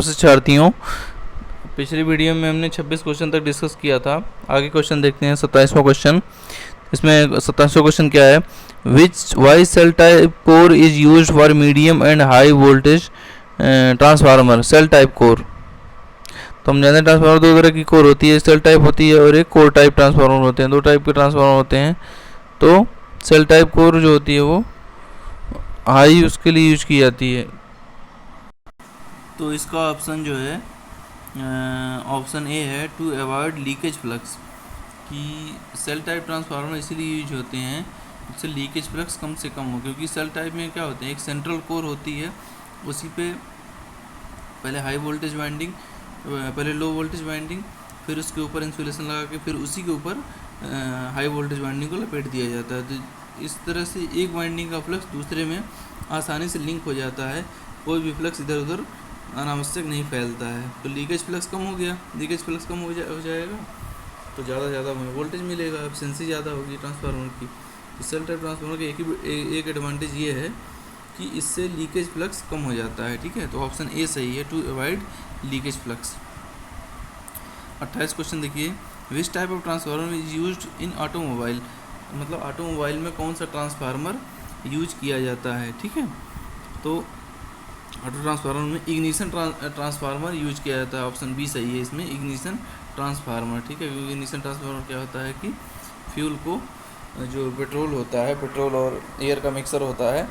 शिक्षार्थियों, पिछली वीडियो में हमने 26 क्वेश्चन तक डिस्कस किया था। आगे क्वेश्चन देखते हैं 27वां क्वेश्चन। इसमें 27वां क्वेश्चन क्या है, which why shell type core is use for medium and high voltage transformer. Shell type core, तो हम जानते हैं ट्रांसफार्मर दो तरह की कोर होती है, सेल टाइप होती है और एक कोर टाइप ट्रांसफार्मर होते हैं। दो टाइप के ट्रांसफार्मर होते हैं। तो सेल टाइप कोर जो होती है वो हाई उसके लिए यूज की जाती है। तो इसका ऑप्शन जो है ऑप्शन ए है, टू अवॉइड लीकेज फ्लक्स। कि सेल टाइप ट्रांसफार्मर इसीलिए यूज होते हैं जिससे लीकेज फ्लक्स कम से कम हो, क्योंकि सेल टाइप में क्या होते हैं, एक सेंट्रल कोर होती है, उसी पे पहले हाई वोल्टेज वाइंडिंग, पहले लो वोल्टेज वाइंडिंग, फिर उसके ऊपर इंसुलेशन लगा के फिर उसी के ऊपर हाई वोल्टेज वाइंडिंग को लपेट दिया जाता है। तो इस तरह से एक वाइंडिंग का फ्लक्स दूसरे में आसानी से लिंक हो जाता है, कोई भी फ्लक्स इधर उधर अनावश्यक नहीं फैलता है। तो लीकेज फ्लक्स कम हो गया, लीकेज फ्लक्स कम हो जाएगा तो ज़्यादा हमें वोल्टेज मिलेगा, एफिशिएंसी ज़्यादा होगी ट्रांसफार्मर की। तो सेल टाइप ट्रांसफार्मर की एक एडवांटेज ये है कि इससे लीकेज फ्लक्स कम हो जाता है। ठीक है, तो ऑप्शन ए सही है, to avoid leakage flux. 28 question देखिए, which type of transformer is used in automobile. मतलब ऑटोमोबाइल में कौन सा ट्रांसफार्मर यूज किया जाता है। ठीक है, तो ऑटो ट्रांसफार्मर में इग्निशन ट्रांसफार्मर यूज किया जाता है। ऑप्शन बी सही है इसमें, इग्निशन ट्रांसफार्मर। ठीक है, क्योंकि इग्निशन ट्रांसफार्मर क्या होता है कि फ्यूल को, जो पेट्रोल होता है, पेट्रोल और एयर का मिक्सर होता है,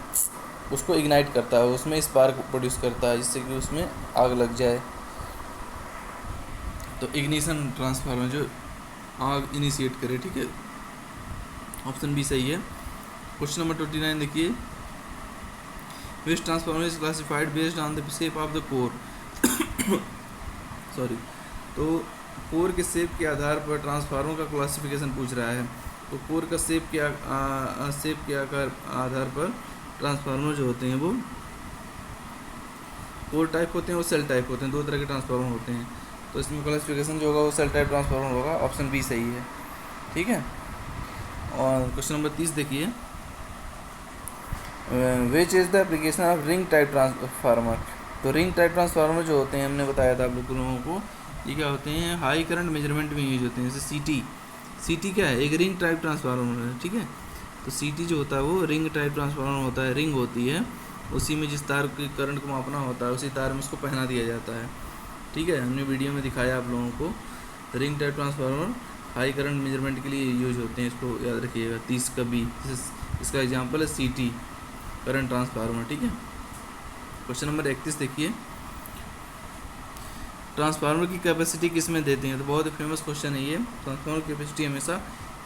उसको इग्नाइट करता है, उसमें स्पार्क प्रोड्यूस करता है जिससे कि उसमें आग लग जाए। तो इग्निशन ट्रांसफार्मर जो आग इनिशिएट करे। ठीक है, ऑप्शन बी सही है। क्वेश्चन नंबर 29 देखिए, which transformer is classified based on the shape of the core. Sorry, तो कोर के शेप के आधार पर ट्रांसफार्मर का क्लासिफिकेशन पूछ रहा है। तो कोर का शेप के आधार पर ट्रांसफार्मर जो होते हैं वो कोर टाइप होते हैं और सेल टाइप होते हैं, दो तरह के ट्रांसफार्मर होते हैं। तो इसमें क्लासिफिकेशन जो होगा वो सेल टाइप ट्रांसफार्मर होगा। ऑप्शन बी सही है। ठीक है, और क्वेश्चन नंबर 30 देखिए, which is the application of ring type transformer. तो रिंग टाइप ट्रांसफार्मर जो होते हैं, हमने बताया था आप लोगों को, ये क्या होते हैं, हाई करंट मेजरमेंट में यूज होते हैं। जैसे सीटी क्या है, एक रिंग टाइप ट्रांसफार्मर है। ठीक है, तो सीटी जो होता है वो रिंग टाइप ट्रांसफार्मर होता है, रिंग होती है, उसी में जिस तार की करंट को मापना होता है उसी तार में उसको पहना दिया जाता है। ठीक है, हमने वीडियो में दिखाया आप लोगों को। Ring type transformer high current measurement के लिए यूज होते हैं, इसको याद रखिएगा। 30 का बी, इसका एग्जांपल है सीटी, करंट ट्रांसफार्मर। ठीक है, क्वेश्चन नंबर 31 देखिए, ट्रांसफार्मर की कैपेसिटी किस में देते हैं। तो बहुत ही फेमस क्वेश्चन है ये। ट्रांसफार्मर की कैपेसिटी हमेशा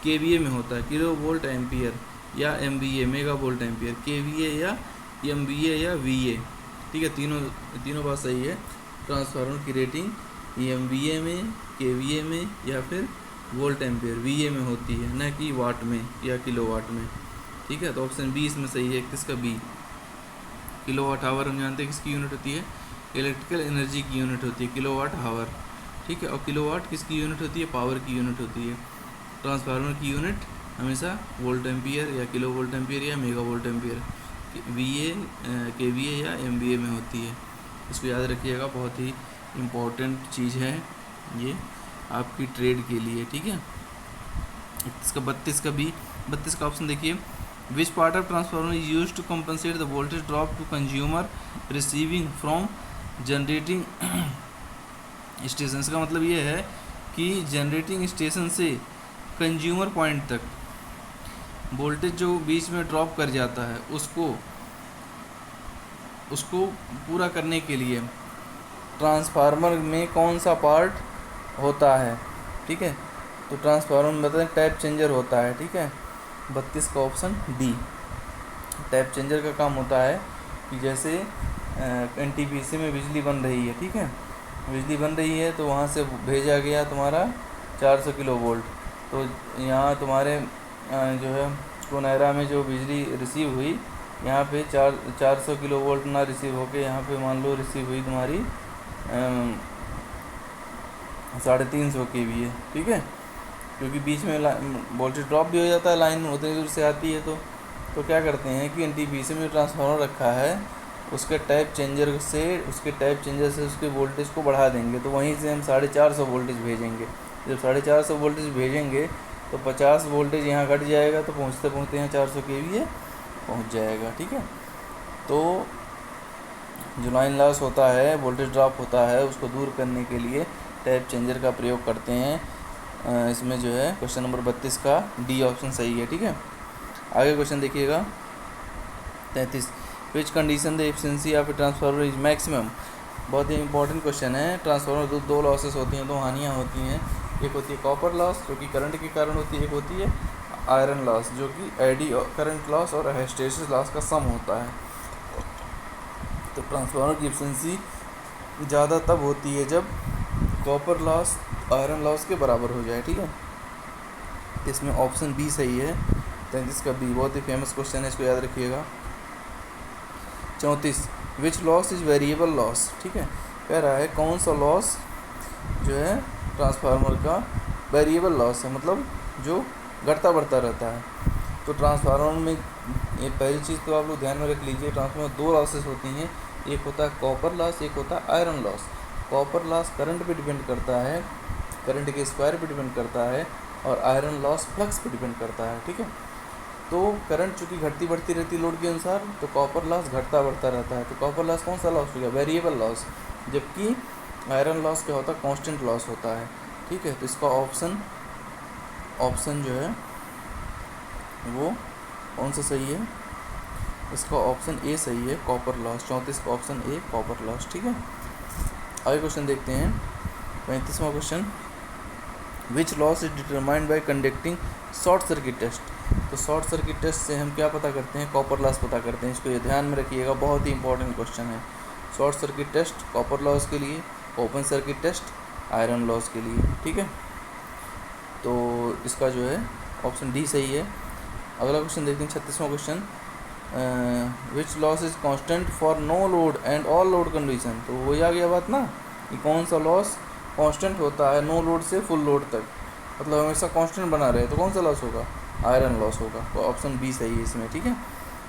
केवीए में होता है, किलो वोल्ट एम्पियर या MVA, mega volt ampere, KVA या एमवीए या वीए। ठीक है, तीनों बात सही है। ट्रांसफार्मर की रेटिंग एमवीए में, केवीए में या फिर वोल्ट एम्पियर वीए में होती है, न कि वाट में या किलो वाट में। ठीक है, तो ऑप्शन बी इसमें सही है, किसका बी। किलो वाट आवर हम जानते हैं किसकी यूनिट होती है, इलेक्ट्रिकल एनर्जी की यूनिट होती है किलो वाट आवर। ठीक है, और किलो वाट किसकी यूनिट होती है, पावर की यूनिट होती है। ट्रांसफार्मर की यूनिट हमेशा वोल्ट एम्पियर या किलो वोल्ट एम्पियर या मेगा वोल्ट एम्पियर, वीए, केवीए या एमवीए में होती है। इसको याद रखिएगा, बहुत ही इम्पोर्टेंट चीज़ है ये आपकी ट्रेड के लिए। ठीक है, इसका 32 का ऑप्शन देखिए, which part of transformer is use to compensate the voltage drop to consumer receiving from generating station. का मतलब ये है कि जनरेटिंग स्टेशन से कंज्यूमर पॉइंट तक वोल्टेज जो बीच में ड्रॉप कर जाता है उसको पूरा करने के लिए ट्रांसफार्मर में कौन सा पार्ट होता है। ठीक है, तो ट्रांसफार्मर में बताते हैं टैप चेंजर होता है। ठीक है, 32 का ऑप्शन डी। टैप चेंजर का काम होता है कि जैसे एनटीपीसी में बिजली बन रही है। ठीक है, बिजली बन रही है तो वहाँ से भेजा गया तुम्हारा 400 किलो वोल्ट, तो यहाँ तुम्हारे जो है कोनेरा में जो बिजली रिसीव हुई, यहाँ पे 400 किलो वोल्ट ना रिसीव होके यहाँ पे मान लो रिसीव हुई तुम्हारी 350 kVA। ठीक है, क्योंकि बीच में वोल्टेज ड्रॉप भी हो जाता है, लाइन उतनी दूर से आती है। तो क्या करते हैं कि एनटीपीसी में ट्रांसफार्मर रखा है उसके टाइप चेंजर से उसके वोल्टेज को बढ़ा देंगे, तो वहीं से हम 450 वोल्टेज भेजेंगे। जब 450 वोल्टेज भेजेंगे तो 50 वोल्टेज यहाँ घट जाएगा, तो पहुँचते पहुँचते यहाँ 400 kVA पहुँच जाएगा। ठीक है, तो जो लाइन लॉस होता है, वोल्टेज ड्रॉप होता है, उसको दूर करने के लिए टैप चेंजर का प्रयोग करते हैं। इसमें जो है क्वेश्चन नंबर 32 का डी ऑप्शन सही है। ठीक है, आगे क्वेश्चन देखिएगा 33, which condition the efficiency of a transformer is maximum. बहुत ही इंपॉर्टेंट क्वेश्चन है। ट्रांसफार्मर दो लॉसेस होती हैं, दो हानियाँ होती हैं। एक होती है कॉपर लॉस जो कि करंट के कारण होती है, एक होती है आयरन लॉस जो कि एडी करंट लॉस और हिस्टैरिसीस लॉस का सम होता है। तो ट्रांसफार्मर की एफिशिएंसी ज़्यादा तब होती है जब कॉपर लॉस आयरन लॉस के बराबर हो जाए। ठीक है, इसमें ऑप्शन बी सही है। 33 का बी बहुत ही फेमस क्वेश्चन है, इसको याद रखिएगा। 34, विच लॉस इज़ वेरिएबल लॉस। ठीक है, कह रहा है कौन सा लॉस जो है ट्रांसफार्मर का वेरिएबल लॉस है, मतलब जो घटता बढ़ता रहता है। तो ट्रांसफार्मर में ये पहली चीज़ तो आप लोग ध्यान में रख लीजिए, ट्रांसफार्मर दो लॉसेस होती हैं, एक होता है कॉपर लॉस, एक होता है iron loss. Copper loss current पे डिपेंड करता है, करंट के स्क्वायर पे डिपेंड करता है, और आयरन लॉस फ्लक्स पे डिपेंड करता है। ठीक है, तो करंट चूँकि घटती बढ़ती रहती है लोड के अनुसार, तो कॉपर लॉस घटता बढ़ता रहता है। तो कॉपर लॉस कौन सा लॉस हो गया, वेरिएबल लॉस, जबकि आयरन लॉस क्या होता है, कांस्टेंट लॉस होता है। ठीक है, तो इसका ऑप्शन जो है वो कौन सा सही है, इसका ऑप्शन ए सही है, कॉपर लॉस। 34 का ऑप्शन ए कॉपर लॉस। ठीक है, आगे क्वेश्चन देखते हैं 35वां question, which loss is determined by conducting short circuit test. तो शॉर्ट सर्किट टेस्ट से हम क्या पता करते हैं, कॉपर लॉस पता करते हैं। इसको ये ध्यान में रखिएगा, बहुत ही इंपॉर्टेंट क्वेश्चन है। Short circuit test copper loss के लिए, open circuit test iron loss के लिए। ठीक है, तो इसका जो है ऑप्शन डी सही है। अगला क्वेश्चन देखते हैं 36वां question, which loss is constant for no load and all load condition. तो वही आ गया बात ना कि कौन सा लॉस कांस्टेंट होता है नो लोड से फुल लोड तक, मतलब हमेशा कांस्टेंट बना रहे, तो कौन सा लॉस होगा, आयरन लॉस होगा। तो ऑप्शन बी सही है इसमें। ठीक है,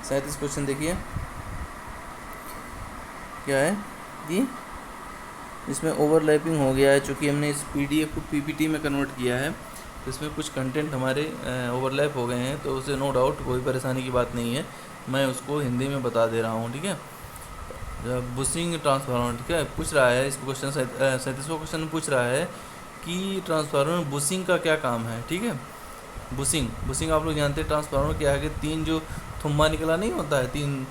37 क्वेश्चन देखिए क्या है कि इसमें ओवरलैपिंग हो गया है, चूँकि हमने इस पीडीएफ को पीपीटी में कन्वर्ट किया है, तो इसमें कुछ कंटेंट हमारे ओवरलैप हो गए हैं, तो उसे नो डाउट कोई परेशानी की बात नहीं है, मैं उसको हिंदी में बता दे रहा हूँ। ठीक है, बुशिंग ट्रांसफार्मर, ठीक है, पूछ रहा है इस क्वेश्चन 37वां क्वेश्चन पूछ रहा है कि ट्रांसफार्मर में बुशिंग का क्या काम है। ठीक है, बुशिंग आप लोग जानते हैं, ट्रांसफार्मर के आगे 3 जो थुम्बा निकला नहीं होता है, 3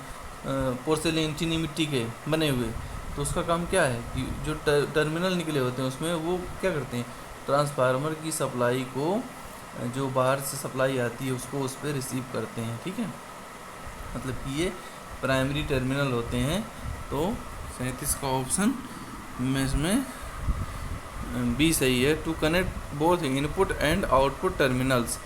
पोर्सेलिन चीनी मिट्टी के बने हुए, तो उसका काम क्या है कि जो टर्मिनल निकले होते हैं उसमें वो क्या करते हैं, ट्रांसफार्मर की सप्लाई को, जो बाहर से सप्लाई आती है उसको उस पर रिसीव करते हैं। ठीक है, मतलब कि ये प्राइमरी टर्मिनल होते हैं। तो 37 का ऑप्शन में इसमें बी सही है, to connect both input and output terminals.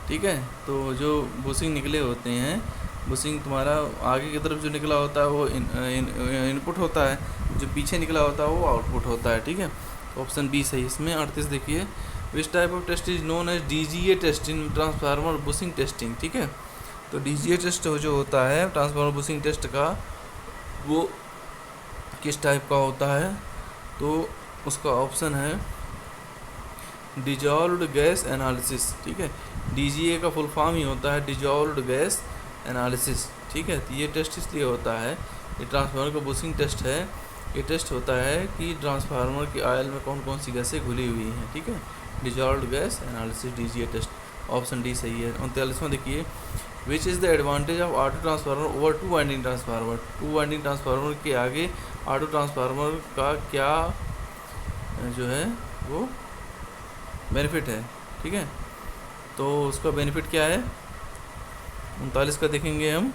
ठीक है, तो जो बुशिंग निकले होते हैं, बुशिंग तुम्हारा आगे की तरफ जो निकला होता है वो इनपुट होता है, जो पीछे निकला होता है वो आउटपुट होता है। ठीक है, तो ऑप्शन बी सही इसमें। 38 देखिए, which type of test is known as DGA test in transformer bushing testing. ठीक है, तो डीजीए टेस्ट जो होता है ट्रांसफार्मर बुशिंग टेस्ट का, वो किस टाइप का होता है, तो उसका ऑप्शन है डिजॉल्व्ड गैस एनालिसिस। ठीक है, डीजीए का फुल फॉर्म ही होता है डिजॉल्व्ड गैस एनालिसिस। ठीक है, तो ये टेस्ट इसलिए होता है, ये ट्रांसफार्मर का बुशिंग टेस्ट है, ये टेस्ट होता है कि ट्रांसफार्मर की ऑयल में कौन कौन सी गैसें घुली हुई हैं। ठीक है, dissolved gas analysis DGA test, option D सही है। 39वां देखिए, which is the advantage of auto transformer over 2 winding transformer. 2 winding transformer के आगे ऑटो ट्रांसफार्मर का क्या जो है वो बेनिफिट है। ठीक है, तो उसका बेनिफिट क्या है, 39 का देखेंगे हम।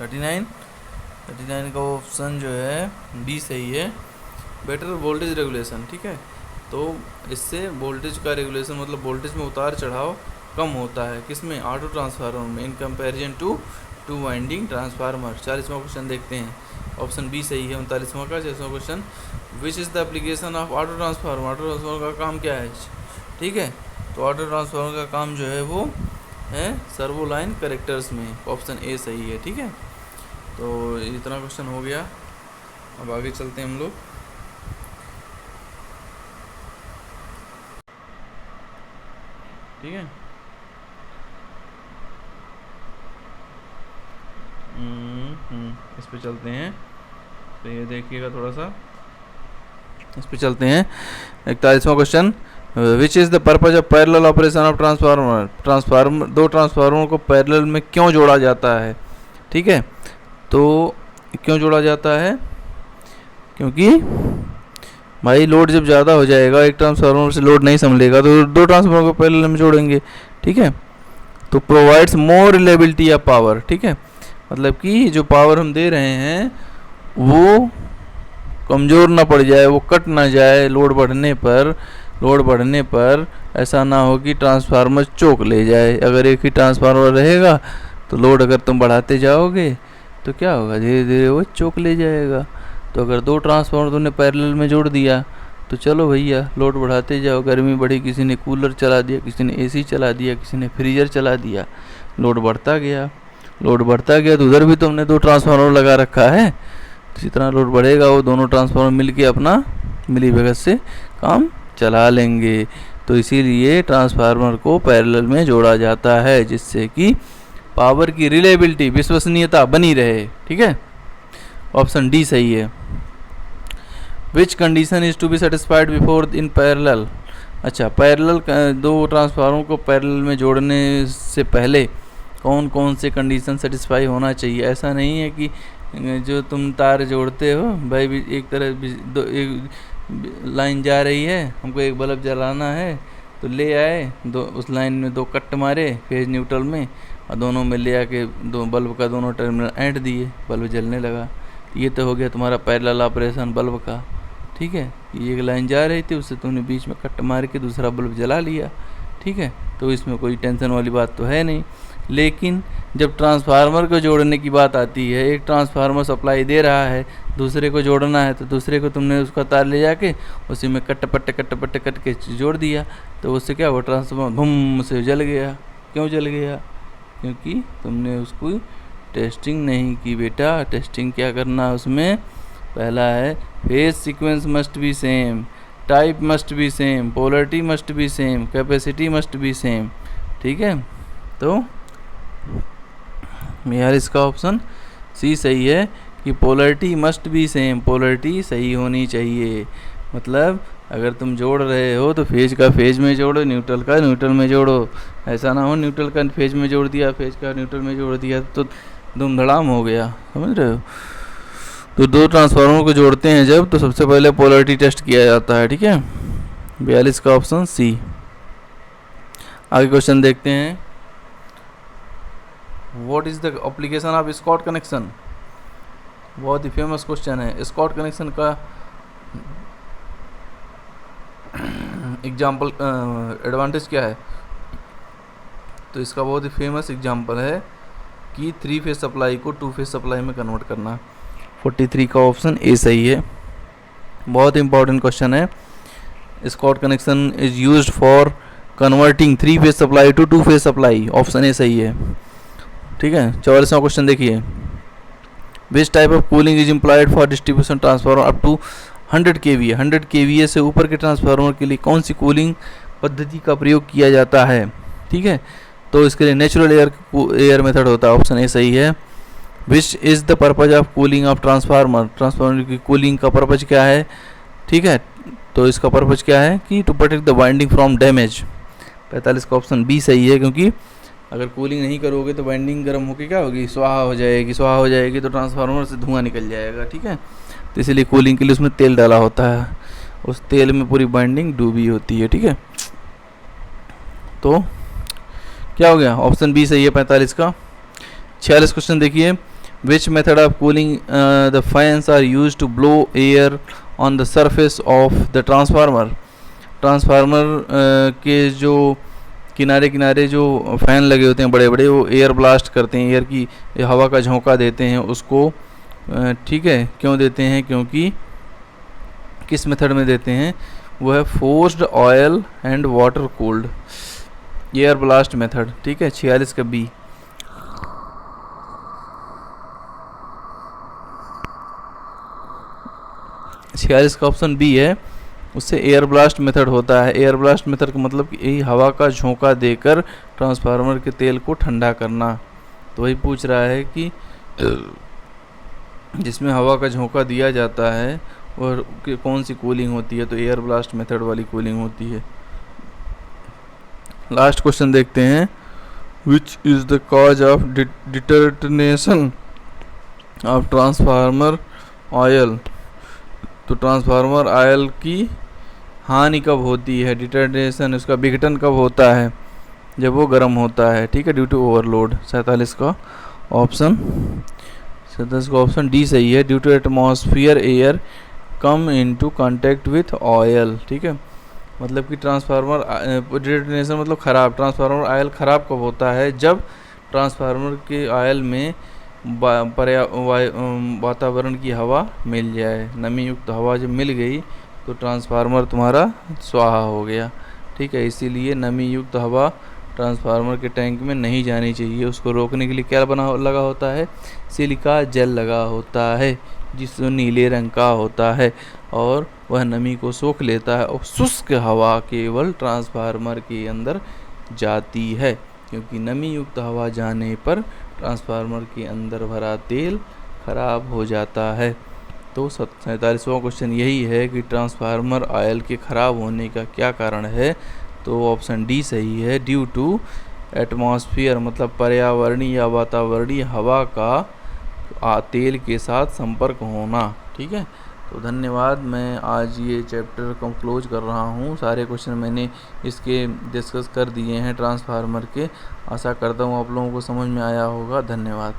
39 का ऑप्शन जो है बी सही है, बेटर वोल्टेज रेगुलेशन। ठीक है, तो इससे वोल्टेज का रेगुलेशन, मतलब वोल्टेज में उतार चढ़ाव कम होता है, किसमें, ऑटो ट्रांसफार्मर में, in comparison to 2 winding transformer. 40वां क्वेश्चन देखते हैं, ऑप्शन बी सही है 39वां का। 40वां question, which is the application of auto transformer. Auto transformer का काम क्या है। ठीक है, तो ऑटो ट्रांसफार्मर का काम जो है वो है सर्वो लाइन करेक्टर्स में, ऑप्शन ए सही है। ठीक है, तो इतना क्वेश्चन हो गया। अब आगे चलते हैं हम लोग। ठीक है। इस पे चलते हैं, तो ये देखिएगा थोड़ा सा, इस पे चलते हैं। 41वां question, which is the purpose of parallel operation of transformer. दो ट्रांसफार्मर को पैरेलल में क्यों जोड़ा जाता है? ठीक है, तो क्यों जोड़ा जाता है? क्योंकि भाई लोड जब ज़्यादा हो जाएगा, एक ट्रांसफार्मर से लोड नहीं संभलेगा, तो दो ट्रांसफार्मर को पैरेलल में जोड़ेंगे। ठीक है, तो provides more reliability of power. ठीक है, मतलब कि जो पावर हम दे रहे हैं वो कमज़ोर ना पड़ जाए, वो कट ना जाए लोड बढ़ने पर ऐसा ना हो कि ट्रांसफार्मर चौक ले जाए। अगर एक ही ट्रांसफार्मर रहेगा तो लोड अगर तुम बढ़ाते जाओगे तो क्या होगा, धीरे धीरे वो चौक ले जाएगा। तो अगर दो ट्रांसफार्मर तुमने पैरेलल में जोड़ दिया तो चलो भैया लोड बढ़ाते जाओ। गर्मी बढ़ी, किसी ने कूलर चला दिया, किसी ने एसी चला दिया, किसी ने फ्रीजर चला दिया, लोड बढ़ता गया तो उधर भी तुमने दो ट्रांसफार्मर लगा रखा है, तो जितना लोड बढ़ेगा वो दोनों ट्रांसफार्मर मिलके अपना मिली भगत से काम चला लेंगे। तो इसीलिए ट्रांसफार्मर को पैरेलल में जोड़ा जाता है, जिससे कि पावर की रिलायबिलिटी, विश्वसनीयता बनी रहे। ठीक है, ऑप्शन डी सही है। Which condition is to be satisfied before in parallel. अच्छा, पैरेलल दो ट्रांसफार्मर को पैरेलल में जोड़ने से पहले कौन कौन से कंडीशन सेटिस्फाई होना चाहिए? ऐसा नहीं है कि जो तुम तार जोड़ते हो भाई, एक तरह एक लाइन जा रही है, हमको एक बल्ब जलाना है, तो ले आए दो, उस लाइन में दो कट मारे फेज न्यूट्रल में, और दोनों में ले आके दो बल्ब का दोनों टर्मिनल ऐंठ दिए, बल्ब जलने लगा। ये तो हो गया तुम्हारा पैरेलल ऑपरेशन बल्ब का। ठीक है, ये एक लाइन जा रही थी, उससे तुमने बीच में कट मार के दूसरा बल्ब जला लिया। ठीक है, तो इसमें कोई टेंशन वाली बात तो है नहीं। लेकिन जब ट्रांसफार्मर को जोड़ने की बात आती है, एक ट्रांसफार्मर सप्लाई दे रहा है, दूसरे को जोड़ना है, तो दूसरे को तुमने उसका तार ले जाके उसी में कट के जोड़ दिया, तो उससे क्या हुआ, ट्रांसफार्मर घुम से जल गया। क्यों जल गया? क्योंकि तुमने उसको टेस्टिंग नहीं की बेटा। टेस्टिंग क्या करना है उसमें? पहला है phase sequence must be same, type must be same, polarity must be same, capacity must be same. ठीक है, तो यार इसका ऑप्शन सी सही है कि polarity must be same, polarity सही होनी चाहिए। मतलब अगर तुम जोड़ रहे हो तो फेज का फेज में जोड़ो, न्यूट्रल का न्यूट्रल में जोड़ो। ऐसा ना हो न्यूट्रल का फेज में जोड़ दिया, फेज का न्यूट्रल में जोड़ दिया, तो धूम धड़ाम हो गया। समझ रहे हो? तो दो ट्रांसफार्मर को जोड़ते हैं जब, तो सबसे पहले पोलरिटी टेस्ट किया जाता है। ठीक है, 42 का ऑप्शन सी। आगे क्वेश्चन देखते हैं। What is the application of Scott connection? बहुत ही फेमस क्वेश्चन है। स्कॉट कनेक्शन का एग्जाम्पल एडवांटेज क्या है? तो इसका बहुत ही फेमस एग्जाम्पल है कि 3 फेज सप्लाई को 2 फेज सप्लाई में कन्वर्ट करना। 43 का ऑप्शन ए सही है। बहुत इंपॉर्टेंट क्वेश्चन है। Scott connection is used for converting 3 phase supply to 2 phase supply. Option A सही है। ठीक है, 44वां क्वेश्चन देखिए। Which type of cooling is employed for distribution transformer up to 100 kVA। 100 kVA से ऊपर के ट्रांसफार्मर के लिए कौन सी कूलिंग पद्धति का प्रयोग किया जाता है? ठीक है, तो इसके लिए नेचुरल एयर मेथड होता है। ऑप्शन ए सही है। विच is the purpose of cooling of transformer. Transformer की कूलिंग का पर्पज क्या है? ठीक है, तो इसका पर्पज क्या है कि to protect the winding from damage. 45 का ऑप्शन बी सही है, क्योंकि अगर कूलिंग नहीं करोगे तो वाइंडिंग गर्म होकर क्या होगी, स्वाहा हो जाएगी, तो ट्रांसफार्मर से धुआं निकल जाएगा। ठीक है, तो इसीलिए कूलिंग के लिए उसमें तेल डाला होता है, उस तेल में पूरी बाइंडिंग डूबी होती है। ठीक है, तो क्या हो गया, ऑप्शन बी सही है 45 का। 46 क्वेश्चन देखिए। Which method of cooling the fans are use to blow air on the surface of the transformer. Transformer के जो किनारे जो फ़ैन लगे होते हैं बड़े बड़े, वो एयर ब्लास्ट करते हैं, एयर की हवा का झोंका देते हैं उसको। ठीक है, क्यों देते हैं? क्योंकि किस मेथड में देते हैं? वो है forced oil and water cooled air blast method. ठीक है, 46 का बी। 46 का ऑप्शन बी है, उससे एयर ब्लास्ट मेथड होता है। एयर ब्लास्ट मेथड का मतलब कि यही हवा का झोंका देकर ट्रांसफार्मर के तेल को ठंडा करना। तो वही पूछ रहा है कि जिसमें हवा का झोंका दिया जाता है और कौन सी कूलिंग होती है, तो एयर ब्लास्ट मेथड वाली कूलिंग होती है। लास्ट क्वेश्चन देखते हैं, विच is the cause of determination of transformer oil. तो ट्रांसफार्मर ऑयल की हानि कब होती है, डिटर्मिनेशन उसका विघटन कब होता है, जब वो गर्म होता है, ठीक है, ड्यू टू ओवरलोड। 47 का ऑप्शन डी सही है, due to atmosphere air come into contact with oil, ठीक है। मतलब कि ट्रांसफार्मर डिटर्मिनेशन मतलब ख़राब, ट्रांसफार्मर ऑयल ख़राब कब होता है, जब ट्रांसफार्मर के ऑयल में वातावरण की हवा मिल जाए, नमी युक्त हवा जब मिल गई तो ट्रांसफार्मर तुम्हारा स्वाहा हो गया, ठीक है। इसीलिए नमी युक्त हवा ट्रांसफार्मर के टैंक में नहीं जानी चाहिए। उसको रोकने के लिए क्या लगा होता है, सिलिका जेल लगा होता है, जिस नीले रंग का होता है और वह नमी को सोख लेता है और शुष्क हवा केवल ट्रांसफार्मर के अंदर जाती है, क्योंकि नमी युक्त हवा जाने पर ट्रांसफार्मर के अंदर भरा तेल खराब हो जाता है। तो 47वां क्वेश्चन यही है कि ट्रांसफार्मर ऑयल के ख़राब होने का क्या कारण है, तो ऑप्शन डी सही है, ड्यू टू एटमॉस्फेयर मतलब पर्यावरणीय या वातावरणीय हवा का तेल के साथ संपर्क होना, ठीक है। तो धन्यवाद, मैं आज ये चैप्टर को क्लोज कर रहा हूँ। सारे क्वेश्चन मैंने इसके डिस्कस कर दिए हैं ट्रांसफार्मर के। आशा करता हूँ आप लोगों को समझ में आया होगा। धन्यवाद।